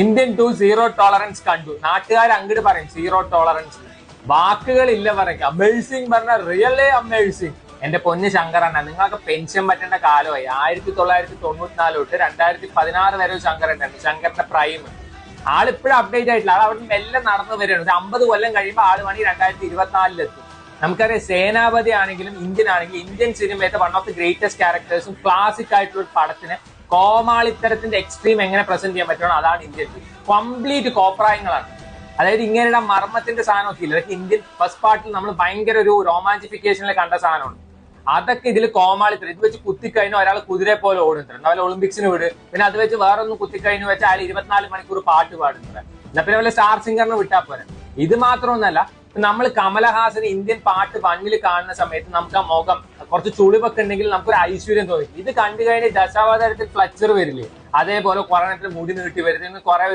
Indian two zero tolerance കണ്ടു. നാട്ടുകാർ അങ്ങോട്ട് പറയും സീറോ ടോളറൻസ്. വാക്കുകളില്ല പറയും. അമേസിംഗ് പറഞ്ഞ റിയലി അമേസിംഗ്. എന്റെ പൊന്ന് ശങ്കരണ്ണ, നിങ്ങൾക്ക് പെൻഷൻ പറ്റേണ്ട കാലമായി. 1994 തൊട്ട് 2016 വരെ ഒരു ശങ്കരൻ ഉണ്ടായിരുന്നു. ശങ്കരന്റെ പ്രൈം ആളിപ്പോഴും അപ്ഡേറ്റ് ആയിട്ടില്ല. ആൾ അവിടെ മെല്ലെ നടന്നു വരികയാണ്. ഒരു 50 കൊല്ലം കഴിയുമ്പോൾ ആള് വേണമെങ്കിൽ 2024 എത്തും. നമുക്കറിയാം സേനാപതി ആണെങ്കിലും ഇന്ത്യൻ ആണെങ്കിലും ഇന്ത്യൻ സിനിമയത്തെ വൺ ഓഫ് ദി ഗ്രേറ്റസ്റ്റ് ക്യാരക്ടേഴ്സും ക്ലാസിക് ആയിട്ടുള്ള ഒരു പടത്തിന് കോമാളിത്തരത്തിന്റെ എക്സ്ട്രീം എങ്ങനെ പ്രസന്റ് ചെയ്യാൻ പറ്റണം, അതാണ് ഇന്ത്യൻ. കംപ്ലീറ്റ് കോപ്രായങ്ങളാണ്. അതായത് ഇങ്ങനെയുള്ള മർമ്മത്തിന്റെ സാധനമൊക്കെ ഇല്ല. അതൊക്കെ ഇന്ത്യൻ ഫസ്റ്റ് പാർട്ടിൽ നമ്മൾ ഭയങ്കര ഒരു റൊമാൻറ്റിഫിക്കേഷനിൽ കണ്ട സാധനമാണ്. അതൊക്കെ ഇതിൽ കോമാളിത്തരം. ഇത് വെച്ച് കുത്തിക്കഴിഞ്ഞാൽ ഒരാൾ കുതിരെ പോലെ ഓടുന്നുണ്ട്. അവരെ ഒളിമ്പിക്സിന് വിട്. പിന്നെ അത് വെച്ച് വേറൊന്നും കുത്തിക്കഴിഞ്ഞു വെച്ചാൽ അയാൾ 24 മണിക്കൂർ പാട്ട് പാടുന്നത്. എന്നാ പിന്നെ വല്ല സ്റ്റാർ സിംഗറിന് വിട്ടാൽ പോരെ. ഇത് മാത്രമൊന്നല്ല, നമ്മൾ കമലഹാസൻ ഇന്ത്യൻ പാട്ട് മണ്ണിൽ കാണുന്ന സമയത്ത് നമുക്ക് ആ മുഖം കുറച്ച് ചുളിവൊക്കെ ഉണ്ടെങ്കിൽ നമുക്കൊരു ഐശ്വര്യം തോന്നി. ഇത് കണ്ടു കഴിഞ്ഞാൽ ദശാവതാരത്തിൽ ഫ്ലച്ചർ വരില്ലേ, അതേപോലെ കുറെ മുടി നീട്ടി വരുന്നത് കുറെ